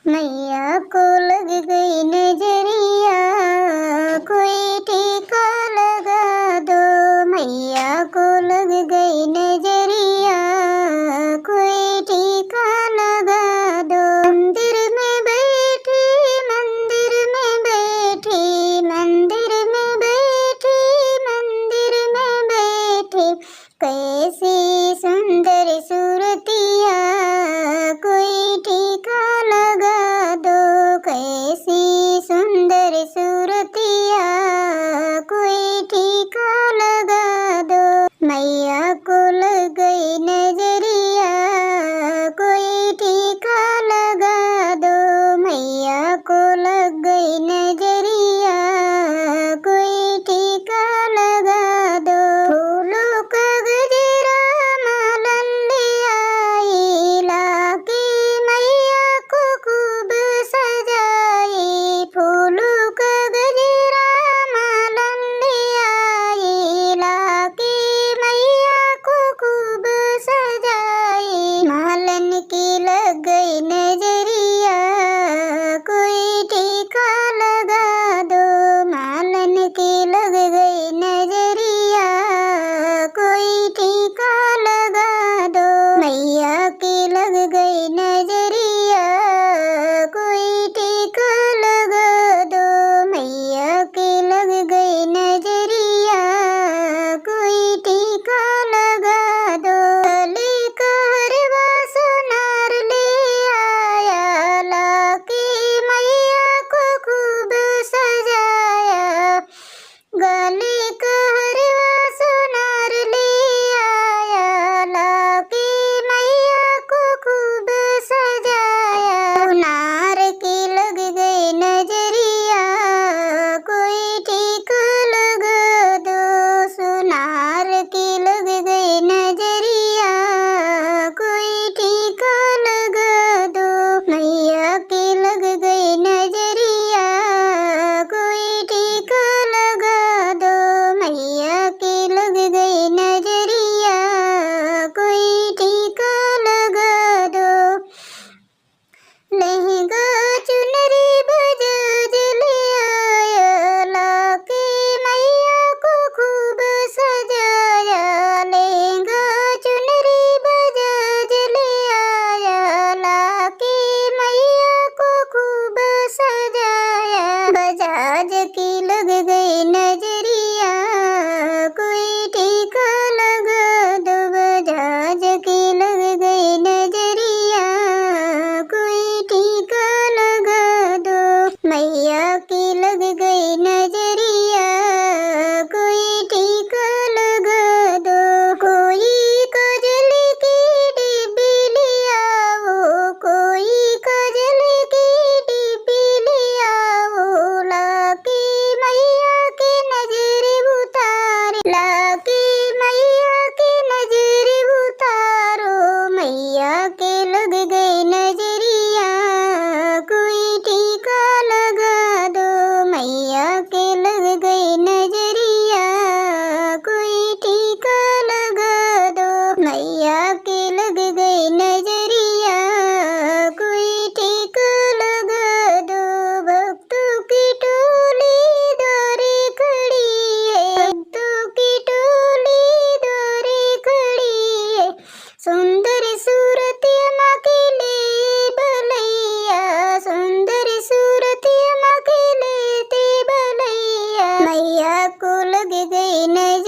मैया को लग गई नजरिया, कोई टीका लगा दो। मैया को लग गई नजरिया, कोई टीका लगा दो। मंदिर में बैठी, मंदिर में बैठी, मंदिर में बैठी, मंदिर में बैठी, कैसी सुंदर सूरतिया, कोई टीका लगा दो। कैसी सुंदर सूरतिया, कोई टीका लगा दो। मैया को लग गई नजरिया, कोई टीका लगा दो। मैया को लग गई नजरिया, कोई टीका लगा दो। फूलों का गजरा मालन ले आई, लाके मैया को खूब सजाई। फूलों का गजरा मालन ले आई, लाके मैया को खूब सजाई। मालन की लग गई नजरिया, कोई टीका लगा दो। मालन की लग गई नजरिया, कोई टीका लगा दो। मैया की लग गई नजरिया, कोई टीका लगा दो। मैया की लग गई नजरिया, कोई टीका लगा दो। गले का हरवा सोनार ले आया, लाके मैया को खूब सजाया। गले का हरवा सोनार ले आया, लाके मैया को खूब सजाया। सुनार की लग गई नजरिया, कोई टीका लगा दो। सुनार की लग गई नजरिया, कोई टीका लगा दो। मैया की लग गई नजरिया, कोई टीका लगा दो। मैया की लग गई नजरिया, कोई टीका लगा दो। लहंगा चुनरी बजाज ले आया, लाके मैया को खूब सजाया। लहंगा चुनरी बजाज ले आया, लाके मैया को खूब सजाया। बजाज की लग गई नजरिया, कोई टीका लगा दो। बजाज की लग गई नजरिया, कोई टीका लगा दो। मैया की लग गई नजरिया, कोई टीका लगा दो। कोई काजल की डिब्बी ले आओ, कोई काजल की डिब्बी ले आओ, लाके मैया की नजर उतार, लाके मैया की नजर उतारो। मैया के लग गई नजरिया, कोई टीका लगा दो। मैया के लग गई नजरिया, कोई टीका लगा दो। मैया के लग गई नजरिया, कोई टीका लगा दो। भक्तों की टोली द्वारे खड़ी है, भक्तों की टोली द्वारे खड़ी है। सुंदर सूरत माँ के ले भलैया, सुंदर सूरत माँ के लेते भलैया। मैया को लग गई नजर